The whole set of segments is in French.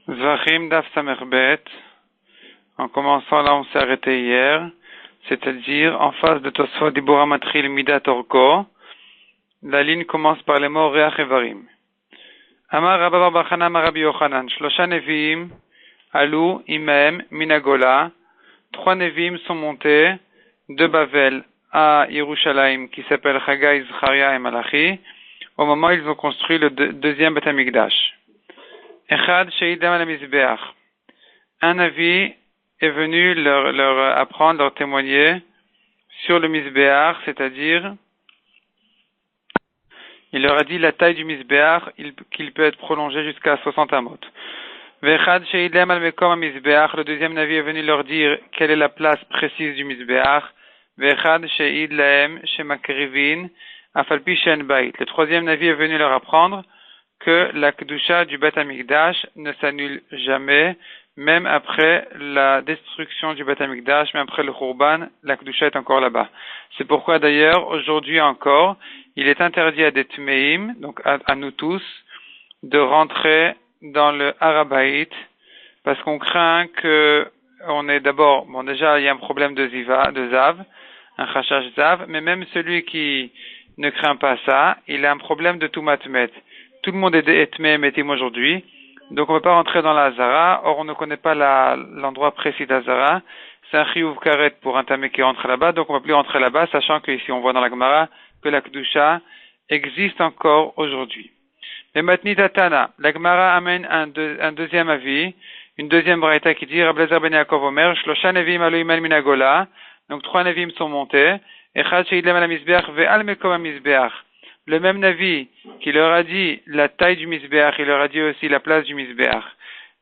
Zvachim Daf Samerbet. En commençant là, on s'est arrêté hier, c'est-à-dire en face de Tosfot Dibura Matril Midat Orko. La ligne commence par les mots Reach Evarim. Amar Rabba bar bar Chana Amar Rabbi Yochanan. Shlosha Neviim Alou Imaem Minagola. 3 Neviim sont montés de Bavel à Yerushalayim qui s'appelle Chagai, Zcharia et Malachi au moment où ils ont construit le deuxième Beth Amikdash. Echad Sheidem al Mizbeach. Un Navi est venu leur apprendre, leur témoigner sur le Mizbeach, c'est-à-dire il leur a dit la taille du Mizbeach, qu'il peut être prolongé jusqu'à 60 amot. Vechad sheidem al mekom Mizbeach, le deuxième Navi est venu leur dire quelle est la place précise du Mizbeach. Vechad sheid lahem shemakrivin afalpi shen bait. Le troisième Navi est venu leur apprendre que la kedusha du Beth Amikdash ne s'annule jamais, même après la destruction du Beth Amikdash, même après le Khurban, la kedusha est encore là-bas. C'est pourquoi d'ailleurs, aujourd'hui encore, il est interdit à des Tmeim, donc à nous tous, de rentrer dans le Harabaït, parce qu'on craint que on est d'abord, bon déjà il y a un problème de Zav, un Chashash Zav, mais même celui qui ne craint pas ça, il a un problème de Tumatmet. Tout le monde est Etmé Metim aujourd'hui, donc on ne peut pas rentrer dans la Hazara. Or on ne connaît pas l'endroit précis d'Hazara. C'est un Chiyuv Karet pour un Tamé qui rentre là-bas, donc on ne peut plus rentrer là-bas, sachant que ici on voit dans la Gemara que la Kedusha existe encore aujourd'hui. Mais Matnit Atana, la Gemara amène un deuxième avis, une deuxième braïta qui dit Rabbi Elazar ben Yaakov Omer, Shlosha Nevim alu imel minagola, donc 3 Nevim sont montés, Echad sheidem al Mizbeach ve'al mekom Mizbeach. Le même Navi qui leur a dit la taille du Mizbeach, il leur a dit aussi la place du Mizbeach.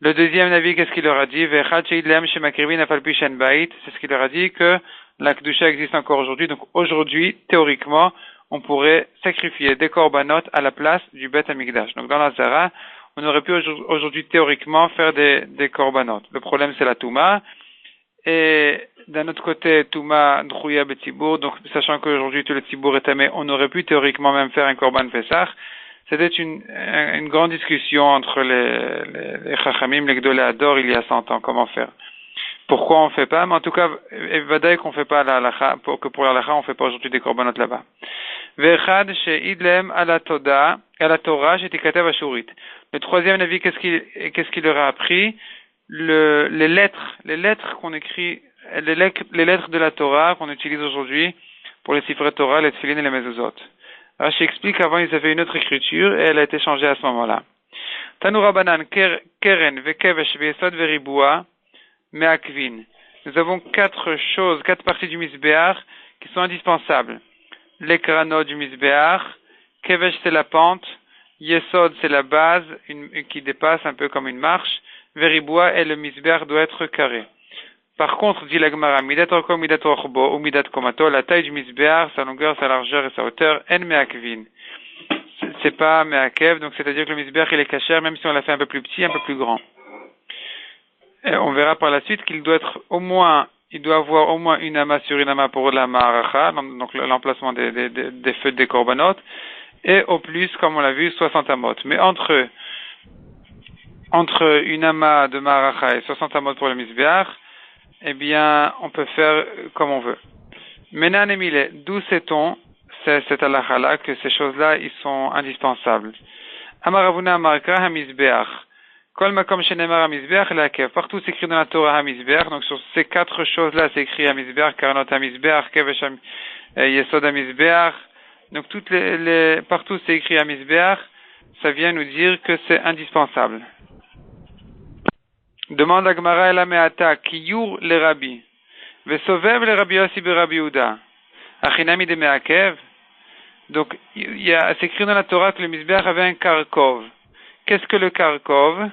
Le deuxième Navi, qu'est-ce qu'il leur a dit? Ve'echad sheidem shemakrivin afalpi shen bait. C'est ce qu'il leur a dit que la Kedusha existe encore aujourd'hui. Donc aujourd'hui, théoriquement, on pourrait sacrifier des korbanot à la place du Beth Amikdash. Donc dans la Zara, on aurait pu aujourd'hui théoriquement faire des korbanot. Le problème c'est la Touma. Et d'un autre côté, Touma Drouya Betzibour, donc sachant qu'aujourd'hui tout le Tzibour est tamé, on aurait pu théoriquement même faire un korban Pesach. C'était une grande discussion entre les Chachamim, les Gdolé Ador il y a 100 ans, comment faire. Pourquoi on fait pas? Mais en tout cas, Evadaï qu'on fait pas la halacha, que pour la halacha on fait pas aujourd'hui des korbanot là-bas. Vechad she'idlem ala Torah she'tikatev ashurit. Le troisième avis, qu'est-ce qu'il leur a appris? Les lettres qu'on écrit, les lettres de la Torah qu'on utilise aujourd'hui pour les Sifrei Torah, les Tfilin et les Mezuzot. Rashi explique qu'avant ils avaient une autre écriture et elle a été changée à ce moment-là. Tanura Banan, Keren, Vekevesh, Vesod, Veribua, Meakvin. Nous avons 4 parties du Mizbeach qui sont indispensables. L'ékrano du Mizbeach, Kevesh c'est la pente, Yesod c'est la base qui dépasse un peu comme une marche, Veribua et le Mizbeach doit être carré. Par contre, dit la Gemara, Midat Orko, Midat Orchbo ou Midat Komato, la taille du Mizbeach, sa longueur, sa largeur et sa hauteur, En Meakvin. C'est pas Meakev, donc c'est-à-dire que le Mizbeach il est caché, même si on l'a fait un peu plus petit, un peu plus grand. Et on verra par la suite qu'il doit avoir au moins une ama sur une ama pour la ma'aracha, donc l'emplacement des feux des korbanot, et au plus, comme on l'a vu, 60 amot. Mais entre une ama de ma'aracha et 60 amot pour le Mizbeach, eh bien, on peut faire comme on veut. Menan Emile, d'où sait-on, cette halakha-là, que ces choses-là, ils sont indispensables. Amaravuna Amarka HaMizbeach. Kol makom shenemar HaMizbeach lakev. Partout c'est écrit dans la Torah HaMizbeach. Donc sur ces 4 choses-là, c'est écrit HaMizbeach, Karanot HaMizbeach, Kevesh Yesod HaMizbeach. Donc partout c'est écrit HaMizbeach. Ça vient nous dire que c'est indispensable. Demande à Gemara et la Meata, Kiyur le Rabbi. Vesovev le Rabbi Yossi be Rabbi Yehuda. Achinami de Meakev. Donc, c'est écrit dans la Torah que le Mizbeach avait un karkov. Qu'est-ce que le karkov?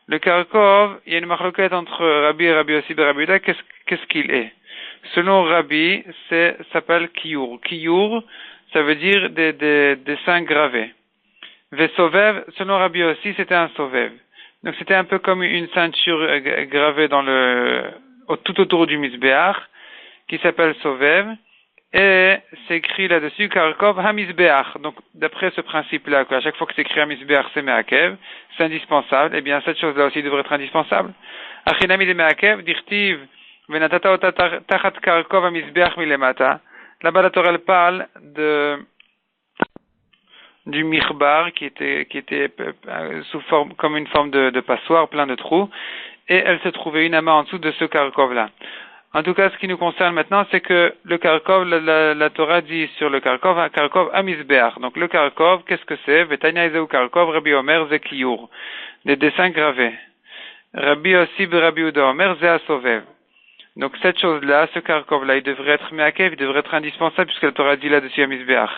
Le karkov, il y a une marloquette entre Rabbi et Rabbi Yossi be Rabbi Yehuda. Qu'est-ce qu'il est? Selon Rabbi, s'appelle Kiyur. Kiyur, ça veut dire des dessins gravés. Vesovev, selon Rabbi Yossi, c'était un sovev. Donc c'était un peu comme une ceinture gravée tout autour du Mizbeach, qui s'appelle Sovev, Et c'est écrit là-dessus, Karkov Hamizbeach. Donc, d'après ce principe-là, qu'à chaque fois que c'est écrit Hamizbeach, c'est Meakev, c'est indispensable, eh bien, cette chose-là aussi devrait être indispensable. Achinami de Meakev, dirtiv, venatata ota tachat Karkov Hamizbeach milemata. Là-bas, la Torah parle du mirbar qui était sous forme, comme une forme de passoire, plein de trous, et elle se trouvait une amas en dessous de ce Karkov-là. En tout cas, ce qui nous concerne maintenant, c'est que le Karkov, la Torah dit sur le Karkov Amizbeach. Donc le Karkov, qu'est-ce que c'est? Vetania Ezeu Karkov, Rabbi Omer, Zekiyur. Des dessins gravés. Rabbi aussi, Rabbi Uda Omer, Zeasovev. Donc cette chose-là, ce Karkov-là, il devrait être meakev, il devrait être indispensable, puisque la Torah dit là-dessus Amizbeach.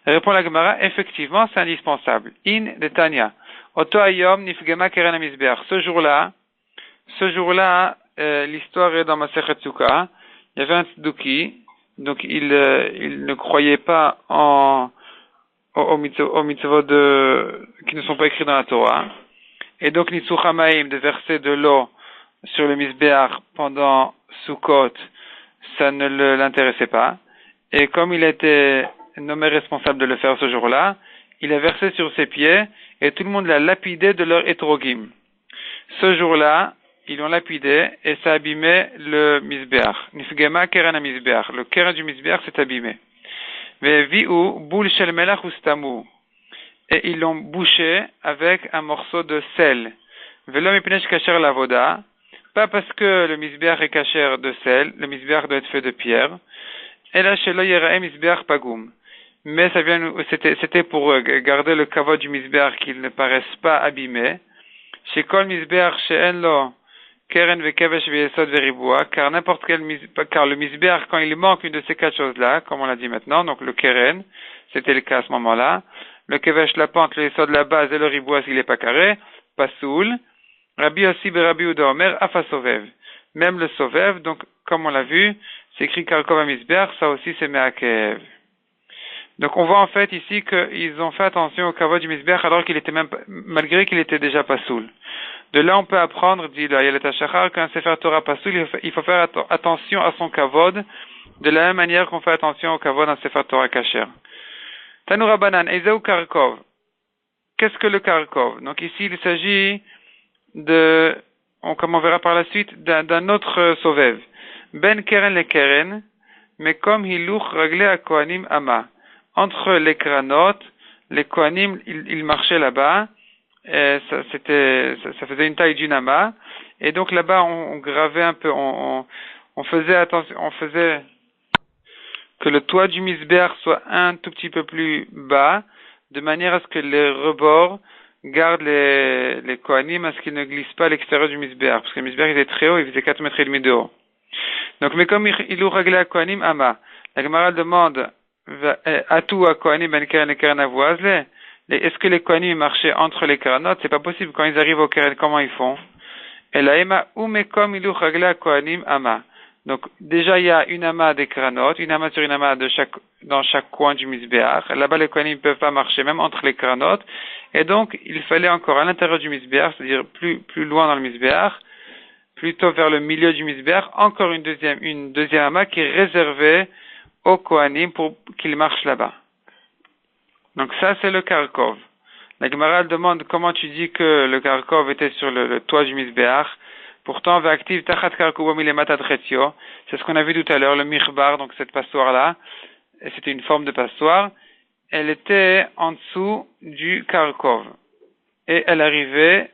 Répond la Gemara, effectivement, c'est indispensable. In de Tanya. Oto ayom nifgema keren Amizbeach. Ce jour-là, l'histoire est dans Masechet Sukkah. Il y avait un tzduki, donc il ne croyait pas aux mitzvot qui ne sont pas écrits dans la Torah. Et donc Nitzuch Hamaim, de verser de l'eau sur le Mizbeach pendant Sukkot, ça ne l'intéressait pas. Et comme il était nommé responsable de le faire ce jour-là, il a versé sur ses pieds et tout le monde l'a lapidé de leur etrogim. Ce jour-là, ils l'ont lapidé et ça abîmait le Mizbeach. Nifgema keren Mizbeach. Le keren du Mizbeach s'est abîmé. Ve'vi'u boul shel melach ustamu. Et ils l'ont bouché avec un morceau de sel. Ve'lo mipnei kasher lavoda. Pas parce que le Mizbeach est kasher de sel, le Mizbeach doit être fait de pierre. Et là, shelo yerae Mizbeach pagum. Mais c'était pour garder le kavod du Mizbeach qu'il ne paraisse pas abîmé. Chez kol Mizbeach she'en lo Keren vekevesh veyesod veriboua, car le misbeach, quand il manque une de ces quatre choses-là, comme on l'a dit maintenant, donc le keren, c'était le cas à ce moment-là, le kevesh, la pente, le yesod, la base, et le riboua, s'il n'est pas carré, pasoul, Rabbi aussi Rabbi Uda Omer, afasovev. Même le sovev, donc, comme on l'a vu, c'est écrit karkov misbeach, ça aussi c'est meakev. Donc on voit en fait ici qu'ils ont fait attention au kavod du misbeach alors qu'il était malgré qu'il était déjà pasoul. De là, on peut apprendre, dit le Ayelet HaShachar, qu'un Sefer Torah pasoul, il faut faire attention à son kavod, de la même manière qu'on fait attention au kavod d'un Sefer Torah kasher. Tanura Banan, Ezeu Karkov. Qu'est-ce que le Karkov? Donc ici, il s'agit comme on verra par la suite, d'un autre sovev. Ben Keren le Keren, mais comme Hiluch Raglé à Kohanim Ama. Entre les kranot, les Kohanim, ils marchaient là-bas, et ça faisait une taille d'une ama, et donc là-bas on gravait un peu, on faisait attention, on faisait que le toit du misbeach soit un tout petit peu plus bas, de manière à ce que les rebords gardent les kohanim à ce qu'ils ne glissent pas à l'extérieur du misbeach, parce que le misbeach était très haut, il faisait 4 mètres et demi de haut. Donc, mais comme il ou réglé à kohanim ama, la Gemara demande atou à kohanim ben keren et keren avoazle. Est-ce que les kohanim marchaient entre les karanotes? C'est pas possible. Quand ils arrivent au keren, comment ils font? Et la ema umekom ilu chagla kohanim ama. Donc déjà il y a une ama des karanotes, une ama sur une ama dans chaque coin du misbeach. Là-bas les kohanim ne peuvent pas marcher même entre les karanotes. Et donc il fallait encore à l'intérieur du misbeach, c'est-à-dire plus loin dans le misbeach, plutôt vers le milieu du misbeach, encore une deuxième ama qui est réservée aux kohanim pour qu'ils marchent là-bas. Donc ça, c'est le Karkov. La Gemara demande comment tu dis que le Karkov était sur le toit du Mizbeach. Pourtant, V'aktiv tachat karkubom ilemata tretio. C'est ce qu'on a vu tout à l'heure, le mirbar, donc cette passoire-là. Et c'était une forme de passoire. Elle était en dessous du Karkov. Et elle arrivait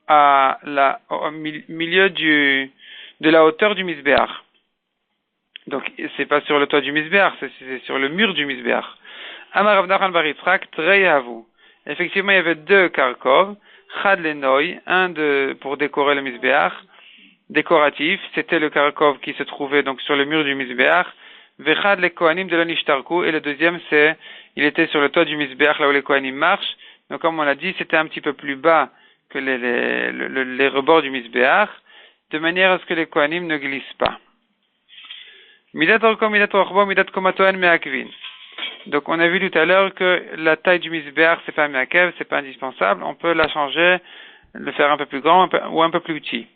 au milieu de la hauteur du Mizbeach. Donc, c'est pas sur le toit du Mizbeach, c'est sur le mur du Mizbeach. Amar Rav Nachman bar Yitzchak, Treyavu. Effectivement, il y avait deux Karkov, Chad Lenoy, pour décorer le Mizbeach, décoratif, c'était le Karkov qui se trouvait donc sur le mur du Mizbeach, Vechad le Kohanim de l'Onishtarku, et le deuxième il était sur le toit du Mizbeach, là où les Kohanim marchent, donc comme on l'a dit, c'était un petit peu plus bas que les rebords du Mizbeach, de manière à ce que les Kohanim ne glissent pas. Midat orko, midat orbo, midat komatoen meakvin. Donc on a vu tout à l'heure que la taille du misbeach c'est pas meakev, c'est pas indispensable, on peut la changer, le faire un peu plus grand ou un peu plus petit.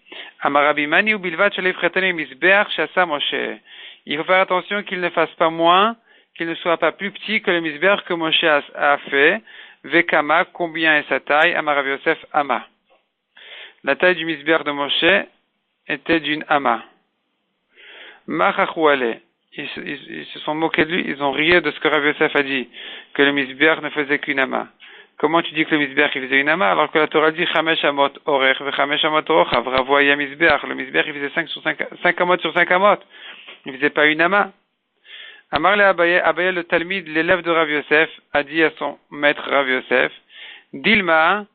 Amarabi mani ou bilvat shelev chetene misbeach shasa Moshe. Il faut faire attention qu'il ne fasse pas moins, qu'il ne soit pas plus petit que le misbéach que Moshe a fait. Vekama, combien est sa taille? Amar Rav Yosef, Ama. La taille du misbéach de Moshe était d'une Ama. Machachouale. Ils se sont moqués de lui, ils ont ri de ce que Rav Yosef a dit, que le misbéach ne faisait qu'une Ama. Comment tu dis que le misbéach il faisait une Ama alors que la Torah dit Chamesh Amot Orech ve Chamesh Amot Orochav Ravoya misbéach. Le misbéach il faisait 5 Amot sur 5 Amot. Il ne faisait pas une Ama. Amar le Abaye, le Talmid, l'élève de Rav Yosef, a dit à son maître Rav Yosef, Dilma,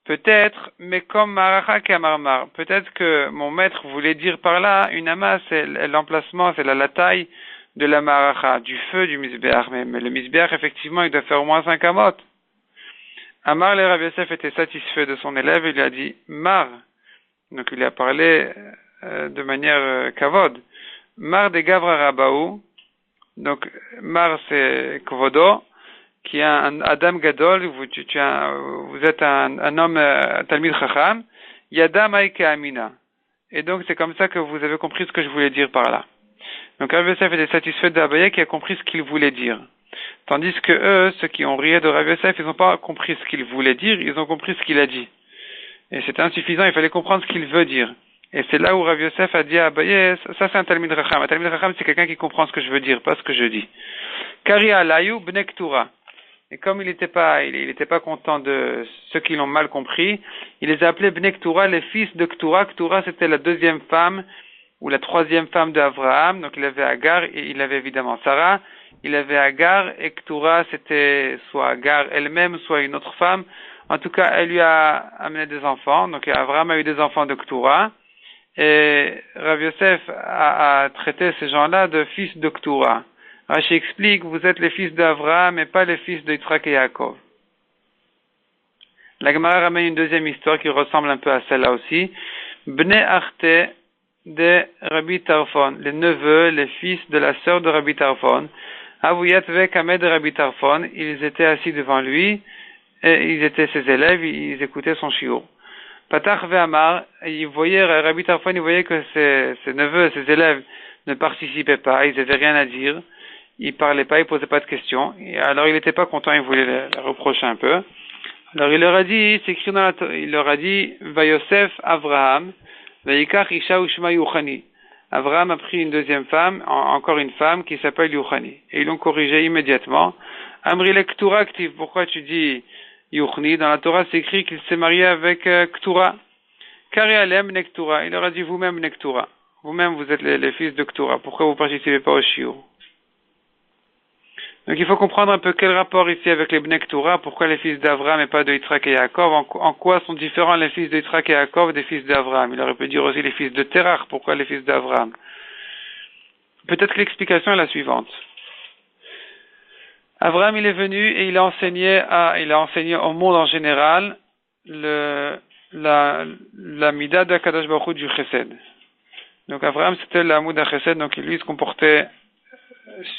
peut-être, mais comme Maracha Kamarmar, peut-être que mon maître voulait dire par là, une Ama, c'est l'emplacement, c'est la taille de la Maracha, du feu du misbéach. Mais le misbéach, effectivement, il doit faire au moins 5 Amot. Amar le Rav Yosef était satisfait de son élève, il lui a dit, Mar, donc il a parlé de manière kavod, Mar de Gavra Rabaou, donc Mar c'est Kvodo, qui est un Adam Gadol, vous êtes un homme Talmid Chacham, Yadam Aike Amina. Et donc c'est comme ça que vous avez compris ce que je voulais dire par là. Donc Rav Yosef était satisfait d'Abaye qui a compris ce qu'il voulait dire. Tandis que eux, ceux qui ont ri de Rav Yosef, ils n'ont pas compris ce qu'il voulait dire, ils ont compris ce qu'il a dit. Et c'était insuffisant, il fallait comprendre ce qu'il veut dire. Et c'est là où Rav Yosef a dit à Abaye, ça c'est un Talmid Chacham. Un Talmid Chacham c'est quelqu'un qui comprend ce que je veux dire, pas ce que je dis. Kari alayu bnei Ktura. Et comme il n'était pas content de ceux qui l'ont mal compris, il les a appelés bnei Ktura, les fils de Ktura. Ktura c'était la deuxième femme, ou la troisième femme d'Abraham. Donc il avait Agar, et il avait évidemment Sarah. Il avait Agar, et Ktura c'était soit Agar elle-même, soit une autre femme. En tout cas, elle lui a amené des enfants. Donc Abraham a eu des enfants de Ktura. Et Rav Yosef a traité ces gens-là de fils de Ktura. Rashi explique, vous êtes les fils d'Avraham et pas les fils de Yitzhak et Yaakov. La Gemara ramène une deuxième histoire qui ressemble un peu à celle-là aussi. Bnei Arte de Rabbi Tarfon, les neveux, les fils de la sœur de Rabbi Tarfon. Avuyat vekame de Rabbi Tarfon, ils étaient assis devant lui et ils étaient ses élèves, ils écoutaient son shiur. Patach ve'amar, Rabbi Tarfon, il voyait que ses neveux, ses élèves ne participaient pas, ils n'avaient rien à dire, ils parlaient pas, ils posaient pas de questions, et alors il n'était pas content, il voulait les reprocher un peu. Alors il leur a dit, c'est écrit dans la Torah, il leur a dit, Vayosef Avraham, Vayikach Isha Ushma Yuchani. Avraham a pris une deuxième femme, encore une femme qui s'appelle Yuchani. Et ils l'ont corrigé immédiatement. Amrile Ktura Ktiv, pourquoi tu dis Yuchni? Dans la Torah, c'est écrit qu'il s'est marié avec Ktura. Kari Alem Nektura. Il leur a dit vous-même Nektura. Vous-même, vous êtes les fils de Ktura. Pourquoi vous participez pas au shiur? Donc il faut comprendre un peu quel rapport ici avec les Bnei Ktura, pourquoi les fils d'Avraham et pas de Yitzhak et Yaakov, en quoi sont différents les fils de Yitzhak et Yaakov des fils d'Avraham. Il aurait pu dire aussi les fils de Terach, pourquoi les fils d'Avraham. Peut-être que l'explication est la suivante. Avraham il est venu et il a enseigné au monde en général la mida de Kadosh Baruch Hu du Chesed. Donc Avraham c'était la Mouda Chesed, donc lui il se comportait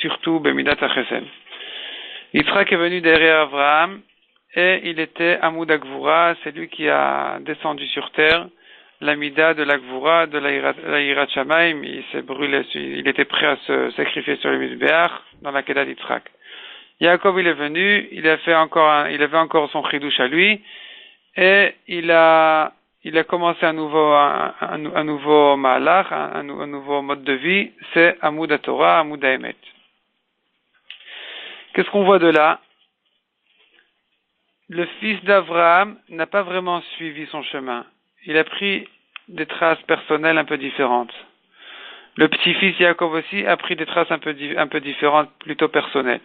surtout Bemidat HaChesed. Yitzhak est venu derrière Avraham et il était Amoud HaGvura, c'est lui qui a descendu sur terre la mida de la Gvura, de la Yirat Shamayim, il s'est brûlé, il était prêt à se sacrifier sur le Mizbeach dans la Kedah d'Yitzhak. Yaakov il est venu, il avait encore son chidouche à lui et il a commencé un nouveau malach, un nouveau mode de vie, c'est Amoud HaTorah, Amoud HaEmet. Qu'est-ce qu'on voit de là? Le fils d'Avraham n'a pas vraiment suivi son chemin. Il a pris des traces personnelles un peu différentes. Le petit-fils Yaakov aussi a pris des traces un peu différentes, plutôt personnelles.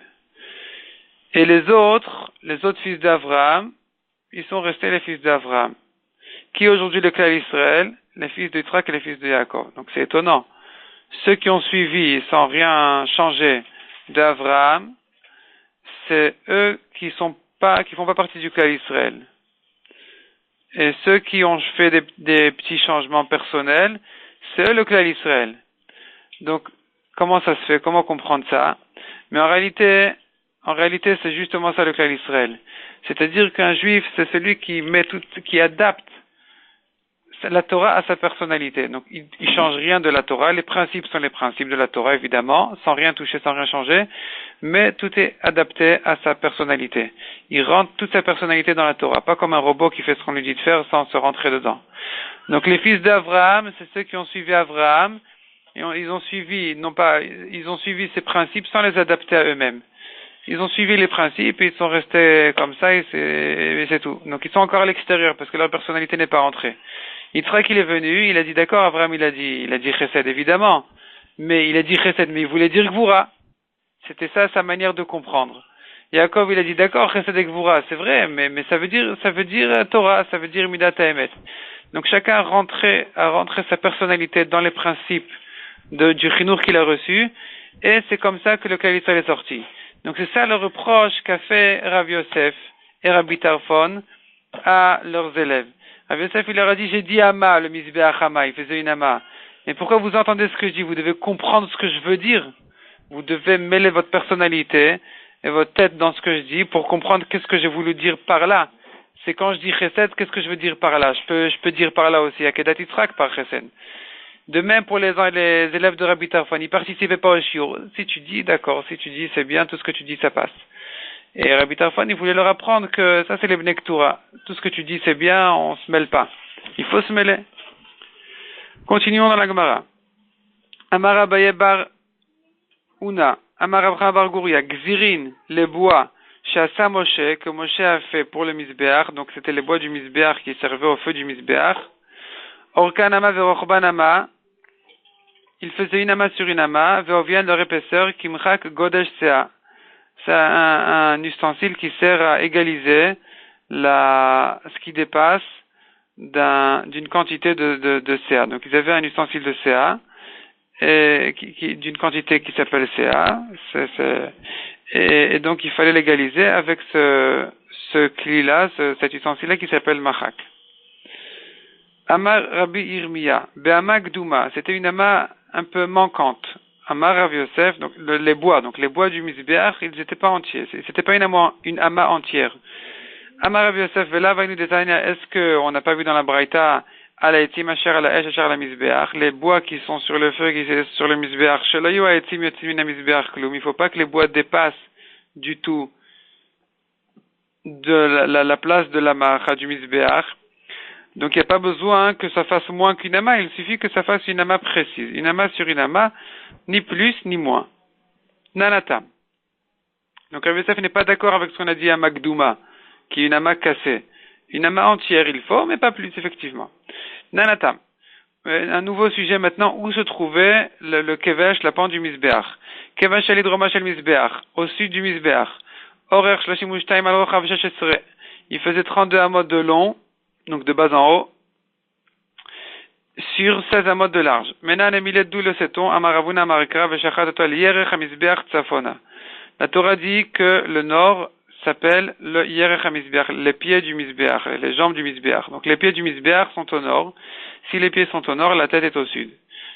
Et les autres fils d'Avraham, ils sont restés les fils d'Avraham. Qui est aujourd'hui le clan Israël? Les fils de Yitzhak et les fils de Yaakov. Donc c'est étonnant. Ceux qui ont suivi sans rien changer d'Avraham, c'est eux qui font pas partie du clan Israël. Et ceux qui ont fait des petits changements personnels, c'est eux le clan Israël. Donc comment ça se fait? Comment comprendre ça? Mais en réalité, c'est justement ça le clan Israël. C'est-à-dire qu'un juif, c'est celui qui adapte la Torah a sa personnalité. Donc, il change rien de la Torah. Les principes sont les principes de la Torah, évidemment, sans rien toucher, sans rien changer. Mais tout est adapté à sa personnalité. Il rentre toute sa personnalité dans la Torah. Pas comme un robot qui fait ce qu'on lui dit de faire sans se rentrer dedans. Donc, les fils d'Abraham, c'est ceux qui ont suivi Abraham. Et ils ont suivi ces principes sans les adapter à eux-mêmes. Ils ont suivi les principes et ils sont restés comme ça et c'est tout. Donc ils sont encore à l'extérieur parce que leur personnalité n'est pas rentrée. Yitzhak il est venu, il a dit d'accord, Abraham il a dit chesed évidemment, mais il a dit chesed mais il voulait dire gvura. C'était ça sa manière de comprendre. Yaakov il a dit d'accord chesed et gvura, c'est vrai, mais ça veut dire Torah, ça veut dire midat haemet. Donc chacun a rentré sa personnalité dans les principes du chinour qu'il a reçu et c'est comme ça que le Klal Yisraël est sorti. Donc c'est ça le reproche qu'a fait Rav Yosef et Rabbi Tarfon à leurs élèves. Rav Yosef il leur a dit j'ai dit Ama, le Mizbeach Ama, il faisait une Ama. Mais pourquoi vous entendez ce que je dis? Vous devez comprendre ce que je veux dire. Vous devez mêler votre personnalité et votre tête dans ce que je dis pour comprendre qu'est-ce que j'ai voulu dire par là. C'est quand je dis Chesed, qu'est-ce que je veux dire par là? Je peux dire par là aussi Akedat Yitzhak par Chesed. De même pour les élèves de Rabbi Tarfon, ils participaient pas au shiur. Si tu dis, d'accord, si tu dis, c'est bien, tout ce que tu dis, ça passe. Et Rabbi Tarfon, il voulait leur apprendre que ça, c'est les Bnei Ktura. Tout ce que tu dis, c'est bien, on se mêle pas. Il faut se mêler. Continuons dans la Gemara. Amar Abaye bar Una, Amar Abraham bar Guria, Gzirin, les bois, Shasa Moshe, que Moshe a fait pour le Mizbeach, donc c'était les bois du Mizbeach qui servaient au feu du Mizbeach. Orkanama verochbanama, il faisait une ama sur une ama, veovian leur épaisseur, kimchak godesh sea. C'est un ustensile qui sert à égaliser ce qui dépasse d'une quantité de CA. Donc ils avaient un ustensile de CA, d'une quantité qui s'appelle CA, et donc il fallait l'égaliser avec ce cli-là, cet ustensile-là qui s'appelle machak. Amar Rabbi Irmiya, Be'ama Gdouma, c'était une ama un peu manquante. Amar Rav Yosef, donc les bois du Mizbeach, ils n'étaient pas entiers. C'était pas une ama entière. Amar Rav Yosef, Vela Vainu Detania, est-ce qu'on n'a pas vu dans la Braïta, Alaetim Asher Ala Esh Asher Ala Mizbeach, les bois qui sont sur le feu, qui sont sur le Mizbeach, Shelayu Aetim Yotzim Min Mizbeach Klum, il faut pas que les bois dépassent du tout de la place de la Ma'acha du Mizbeach. Donc il n'y a pas besoin que ça fasse moins qu'une ama, il suffit que ça fasse une ama précise. Une ama sur une ama, ni plus ni moins. Nanatam. Donc Rav Yosef n'est pas d'accord avec ce qu'on a dit à Magdouma, qui est une ama cassée. Une ama entière il faut, mais pas plus effectivement. Nanatam. Un nouveau sujet maintenant, où se trouvait le kevesh, la pente du Mizbeach. Kevesh alidroma shel Mizbeach, au sud du Mizbeach. Horer shlashim u'shtayim al rochav sheshesre. Il faisait 32 amot de long, donc de bas en haut, sur 16 amot de large. Menan emilet d'où le sait-on, amaravuna amarikra veshachat oto yerech hamizbeach tzafona. La Torah dit que le nord s'appelle le yerech hamizbeach, les pieds du mizbeach, les jambes du mizbeach. Donc les pieds du mizbeach sont au nord. Si les pieds sont au nord, la tête est au sud.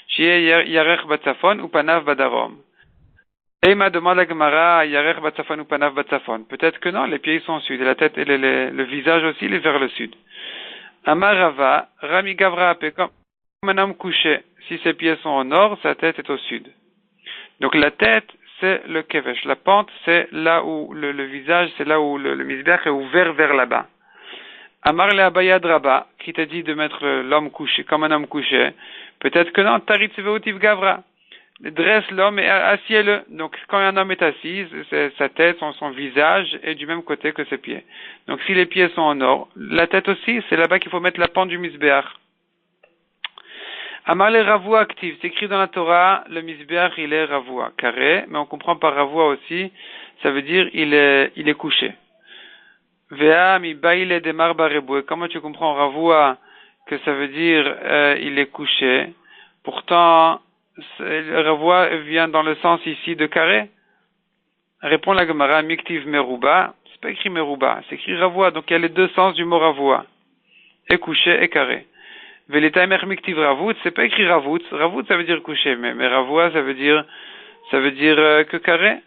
Shieh yerech batzafon ou panav badarom. Eima demande à Gemara, yerech batzafon ou panav batzafon. Peut-être que non, les pieds sont au sud, et la tête et le visage aussi, il est vers le sud. Amarava, Rami Gavra Ape, comme un homme couché. Si ses pieds sont au nord, sa tête est au sud. Donc la tête, c'est le kevesh. La pente, c'est là où le visage, c'est là où le mizbeach est ouvert vers là-bas. Amar le Abayad Rabba, qui t'a dit de mettre l'homme couché, comme un homme couché. Peut-être que non, Tarit Seveutiv Gavra. Dresse l'homme et assieds-le. Donc quand un homme est assis, sa tête, son visage est du même côté que ses pieds. Donc si les pieds sont au nord, la tête aussi, c'est là-bas qu'il faut mettre la pente du mizbeach. Amar le Ravua actif, c'est écrit dans la Torah, le mizbeach il est Ravua, carré, mais on comprend par Ravua aussi, ça veut dire il est couché. Vea mi baile de marba reboué. Comment tu comprends Ravua que ça veut dire il est couché? Pourtant Ravua vient dans le sens ici de carré. Répond la Gemara, Miktiv Meruba. C'est pas écrit Meruba, c'est écrit Ravua. Donc il y a les deux sens du mot Ravua. Et couché et carré. Veletamer Miktiv Ravout, c'est pas écrit Ravout. Ravout ça veut dire couché, mais Ravua ça veut dire que carré.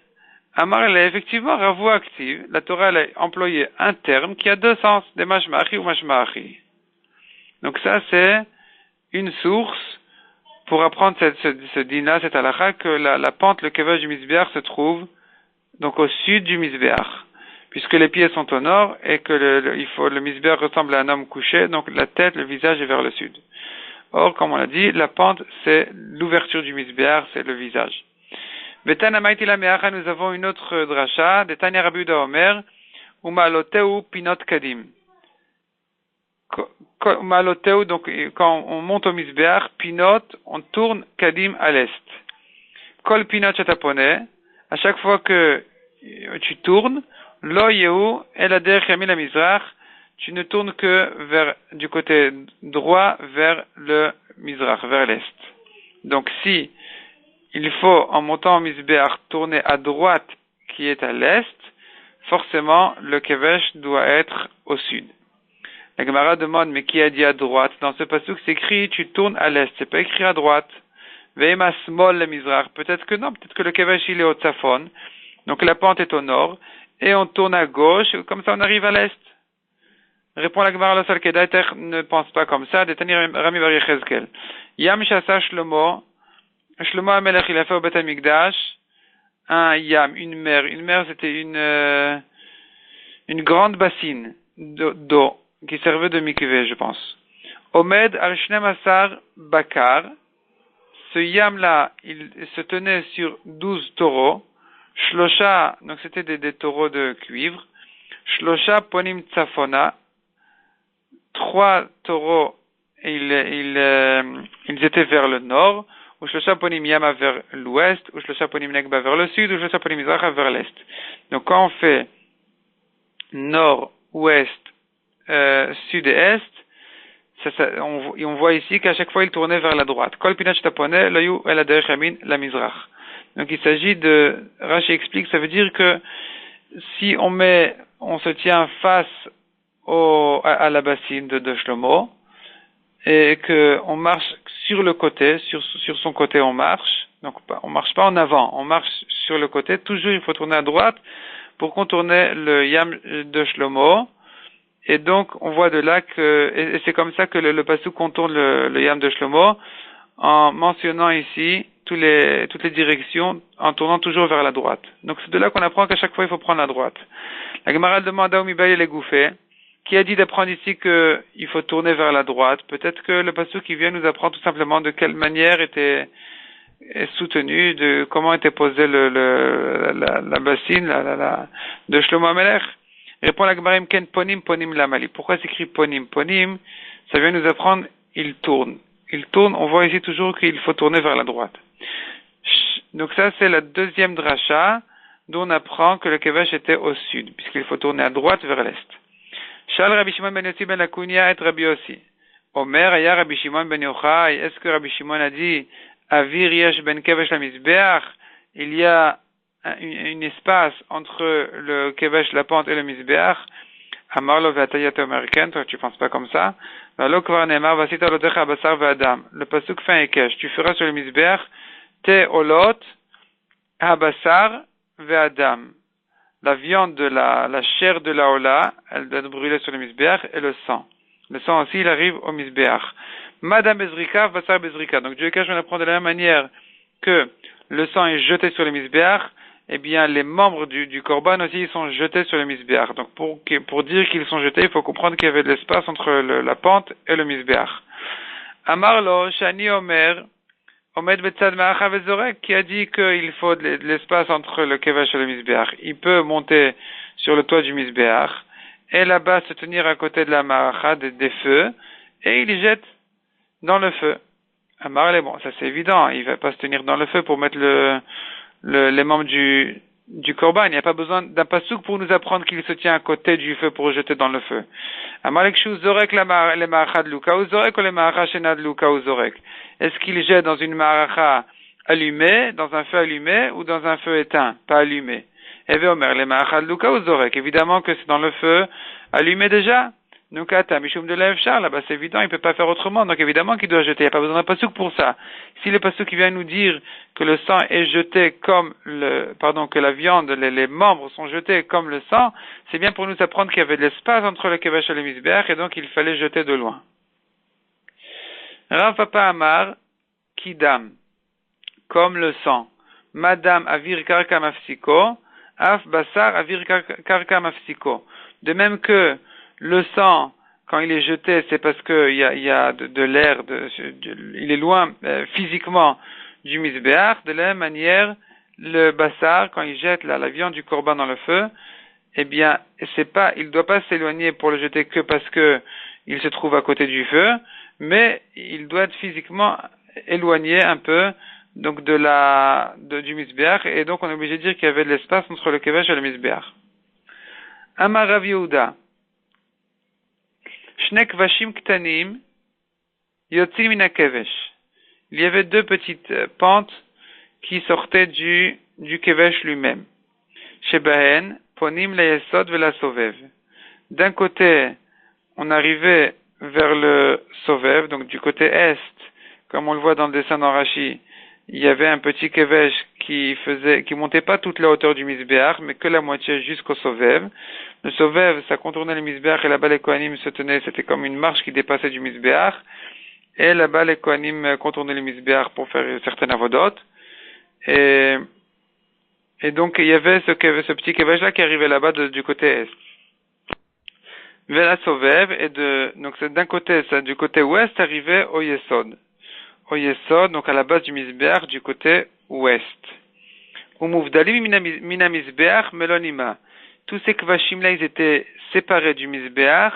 Amar elle est effectivement Ravua active. La Torah elle a employé un terme qui a deux sens, des mashmachi ou mashmachi. Donc ça c'est une source pour apprendre ce din-là, cette halakha, que la pente, le kevesh du Mizbeach se trouve donc au sud du Mizbeach, puisque les pieds sont au nord et que le Mizbeach ressemble à un homme couché, donc la tête, le visage est vers le sud. Or, comme on l'a dit, la pente, c'est l'ouverture du Mizbeach, c'est le visage. Betana Maitila Meacha, nous avons une autre dracha, de Tanya Rabbi Yehuda Omer, Umaloteu Pinot Kadim. Umaloteu, donc quand on monte au Mizbeach, Pinot, on tourne Kadim à l'est. Kol Pinot Chatapone, à chaque fois que tu tournes, Lo Yehu El Ader Yamin la Mizrach, tu ne tournes que du côté droit vers le Mizrach, vers l'est. Donc si il faut, en montant au Mizbeach, tourner à droite qui est à l'est, forcément le kevesh doit être au sud. La Gemara demande, mais qui a dit à droite? Dans ce pasuk, c'est écrit, tu tournes à l'est, c'est pas écrit à droite. Ve'ema smol le Mizrach, peut-être que non, peut-être que le kevesh il est au tzafon, donc la pente est au nord, et on tourne à gauche, comme ça on arrive à l'est. Répond la Gemara, le Salkedater ne pense pas comme ça, détenir Rami Bar Yechezkel. Yam Shasa Shlomo HaMelech, il a fait au Beth Amikdash un yam, une mer. Une mer, c'était une grande bassine d'eau qui servait de mikveh, je pense. Omed al Shnem Asar Bakar. Ce yam-là, il se tenait sur 12 taureaux. Shlosha, donc c'était des taureaux de cuivre. Shlosha Ponim Tsafona. 3 taureaux, ils étaient vers le nord. Ou Shlosha Ponim Yama vers l'ouest, ou Shlosha Ponim Negba vers le sud, ou Shlosha Ponim Mizracha vers l'est. Donc quand on fait nord, ouest, sud et est, on voit ici qu'à chaque fois il tournait vers la droite. Kol Pinach Tapone, Layu El Aderech Yamin, la Mizrach. Donc il s'agit Rashi explique, ça veut dire que si on se tient face à la bassine de Shlomo, et que on marche sur le côté, sur son côté on marche, donc on marche pas en avant, on marche sur le côté, toujours il faut tourner à droite pour contourner le yam de Shlomo, et donc on voit de là et c'est comme ça que le pasuk contourne le yam de Shlomo, en mentionnant ici toutes les directions, en tournant toujours vers la droite. Donc c'est de là qu'on apprend qu'à chaque fois il faut prendre la droite. La Gemara demande à Umibaye les Gouffé, qui a dit d'apprendre ici qu'il faut tourner vers la droite. Peut-être que le pasuk qui vient nous apprend tout simplement de quelle manière est soutenu, de comment était posée la bassine de Shlomo HaMelech. Répond la Gemara, Ken ponim lamali. Pourquoi s'écrit ponim? Ponim, ça vient nous apprendre, il tourne. Il tourne, on voit ici toujours qu'il faut tourner vers la droite. Donc ça, c'est la deuxième dracha, d'où on apprend que le kevesh était au sud, puisqu'il faut tourner à droite vers l'est. Shal Rabbi Shimon ben Yossi ben Lakunia et Rabbi Yossi. Omer aya Rabbi Shimon ben Yochai. Est-ce que Rabbi Shimon a dit Avir yesh ben kevesh la mizbeach? Il y a un espace entre le kevesh, la pente et le mizbeach. Amarlo ve'atayat Omerken. Toi, tu penses pas comme ça? Valo kvar neemar vasita lotecha basar ve'adam. Le pasuk fin ekesh. Tu feras sur le mizbeach te olot habasar ve'adam. La viande de la chair de la ola, elle doit être brûlée sur le misbeach, et le sang. Le sang aussi, il arrive au misbeach. Madame Bezrika, Vassar Bezrika. Donc Dieu cache, on apprend de la même manière que le sang est jeté sur le misbeach, eh bien les membres du korban aussi, ils sont jetés sur le misbeach. Donc pour dire qu'ils sont jetés, il faut comprendre qu'il y avait de l'espace entre la pente et le misbeach. Amarlo, Shani Omer, Omed Betzad Ma'acha Vezorek, qui a dit qu'il faut de l'espace entre le kevesh et le misbeach. Il peut monter sur le toit du misbeach et là-bas se tenir à côté de la ma'acha des feux et il jette dans le feu. Amarle, bon, ça c'est évident, il va pas se tenir dans le feu pour mettre les membres du korban. Il n'y a pas besoin d'un pasouk pour nous apprendre qu'il se tient à côté du feu pour jeter dans le feu. Amalek Shu Zorek les ma'acha de Luka ou Zorek ou les ma'acha shena de Luka ou Zorek. Est-ce qu'il jette dans une ma'acha allumée, dans un feu allumé ou dans un feu éteint, pas allumé? Eve Omer les ma'acha de Luka ou Zorek. Évidemment que c'est dans le feu allumé déjà. Nukata, Mishum de l'Efchar, là-bas c'est évident, il ne peut pas faire autrement, donc évidemment qu'il doit jeter, il n'y a pas besoin d'un pasouk pour ça. Si le pasouk qui vient nous dire que le sang est jeté comme que la viande, les membres sont jetés comme le sang, c'est bien pour nous apprendre qu'il y avait de l'espace entre le kevesh et le misbeach, et donc il fallait jeter de loin. Rav Papa Amar, Kidam, comme le sang. Madame Avir Karka Mafsiko, Af Basar Avir Karka Mafsiko. De même que le sang, quand il est jeté, c'est parce qu'il y a de l'air, il est loin physiquement du misbéach. De la même manière, le Basar, quand il jette la viande du corban dans le feu, eh bien, il doit pas s'éloigner pour le jeter que parce que il se trouve à côté du feu, mais il doit être physiquement éloigné un peu, donc du misbéach, et donc on est obligé de dire qu'il y avait de l'espace entre le kevesh et le misbéach. Amar Rav Yehuda, Shnek Vashim Ktanim, Yotzim Mina Kevesh. Il y avait deux petites pentes qui sortaient du kevesh lui-même. Shebahen, Ponim la Yesod vela Sovev. D'un côté, on arrivait vers le Sovev, donc du côté est, comme on le voit dans le dessin d'Arashi, il y avait un petit kevesh qui montait pas toute la hauteur du misbéach, mais que la moitié jusqu'au Sovev. Le Sovev, ça contournait le misbéach, et là-bas les Kohanim se tenaient, c'était comme une marche qui dépassait du misbéach, et là-bas les Kohanim contournaient le misbéach pour faire certaines avodot. Et donc il y avait ce petit kevesh là qui arrivait là-bas du côté est. Vela Sovev, donc c'est d'un côté, ça, du côté ouest, arrivait au Yesod. Au Yesod, donc à la base du misbéach, du côté ouest. Umuvdalim mina misbéach melonima. Tous ces kvashim là, ils étaient séparés du misbéach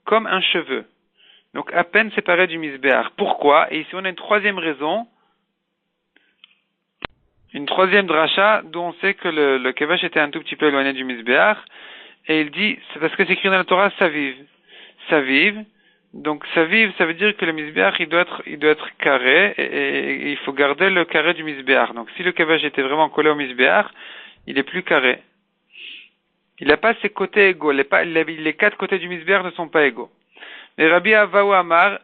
comme un cheveu. Donc à peine séparés du misbéach. Pourquoi? Et ici on a une troisième raison. Une troisième dracha, d'où on sait que le kevash était un tout petit peu éloigné du misbéach. Et il dit, c'est parce que c'est écrit dans la Torah, Saviv. Saviv. Donc, Saviv, ça veut dire que le misbéach, il doit être carré, et il faut garder le carré du misbéach. Donc, si le kevash était vraiment collé au misbéach, il est plus carré. Il n'a pas ses côtés égaux. Les quatre côtés du misbéach ne sont pas égaux. Mais Rabbi Avaou Amar,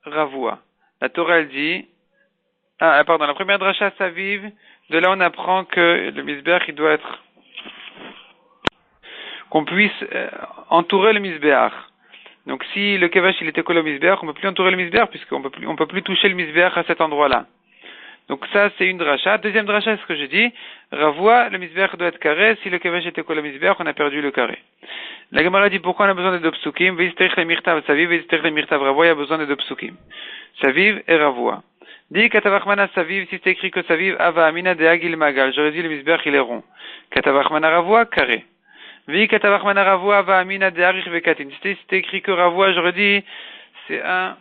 Ravua. La Torah, elle dit, la première dracha, Saviv, de là, on apprend que le misbéach, il doit être qu'on puisse entourer le misbéach. Donc si le kevash il était collé au misbéach, on ne peut plus entourer le misbéach puisqu'on peut plus toucher le misbéach à cet endroit-là. Donc ça c'est une dracha. Deuxième dracha, c'est ce que j'ai dit. Ravoua, le misbéach doit être carré. Si le kevash était collé au misbéach, on a perdu le carré. La Gemara dit pourquoi on a besoin de deux psukim. Veisterich le mirtav saviv, veisterich le mirtav ravoua, il y a besoin de deux psukim. Saviv et ravoua. Dit katavachmana saviv, si c'est écrit que saviv, ava amina de agil magal. J'aurais dit le misbéach il est rond. Katavachmana ravoua, carré. Vi katavachmana ravoua va amina de arich vekatin. Si c'était écrit que ravoua, j'aurais dit c'est un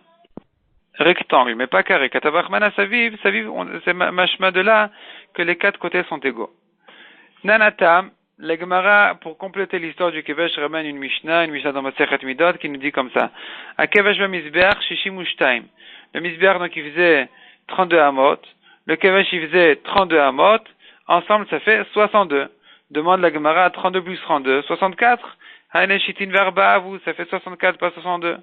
rectangle, mais pas carré. Katavachmana saviv, c'est machma de là que les quatre côtés sont égaux. Nanatam, la Gemara, pour compléter l'histoire du kevesh, ramène une mishnah dans Masechet Midot, qui nous dit comme ça. A kevesh va misbeach shishim ushtaim. Le misbeach, donc, il faisait 32 amot. Le kevesh, il faisait 32 amot. Ensemble, ça fait 62. Demande la Gemara, 32 plus 32, 64. Haine shitin verba, vous, ça fait 64, pas 62.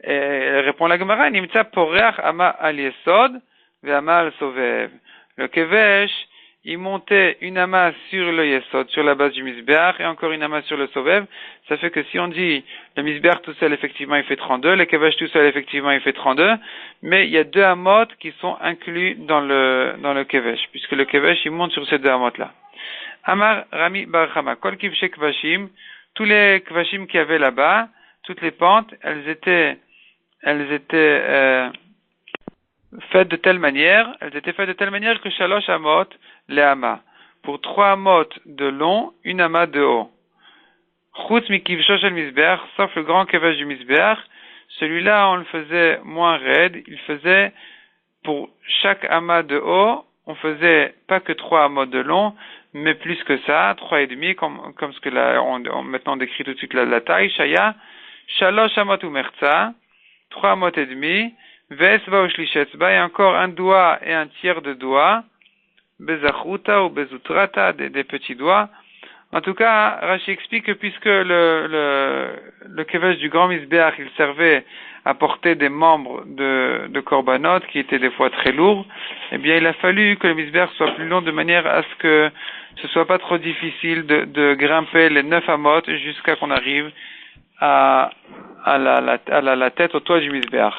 Et elle répond la Gemara, nimtza poreach ama al yesod, ve ama al sovev. Le kevesh, il montait une amas sur le yesod, sur la base du misbeach, et encore une amas sur le sovev. Ça fait que si on dit, le misbeach tout seul, effectivement, il fait 32, le kevesh tout seul, effectivement, il fait 32, mais il y a deux amot qui sont inclus dans le kevesh, puisque le kevesh, il monte sur ces deux amot-là. Amar Rami Barchama, Kol Kivshe Kvashim, tous les Kvashim qu'il y avait là-bas, toutes les pentes, elles étaient faites de telle manière que Shalosh Amot les Ama. Pour 3 amot de long, une ama de haut. Chutz Mikivsho Shel Misbeach, sauf le grand kevesh du Misbeach, celui-là on le faisait moins raide, il faisait pour chaque ama de haut, on faisait pas que 3 amot de long, mais plus que ça, 3,5, comme ce que là, maintenant on décrit tout de suite la taille, Shaya, Shalosh Amot Umerza, 3 amot et demi, Vesva ou Shlishetzba, et encore un doigt et un tiers de doigt, Bezachuta ou Bezutrata, des petits doigts. En tout cas, Rashi explique que puisque le kevesh du grand misbeach, il servait à porter des membres de korbanot qui étaient des fois très lourds, eh bien, il a fallu que le misbeach soit plus long de manière à ce que ce soit pas trop difficile de grimper les 9 amot jusqu'à qu'on arrive à la tête, au toit du misbeach.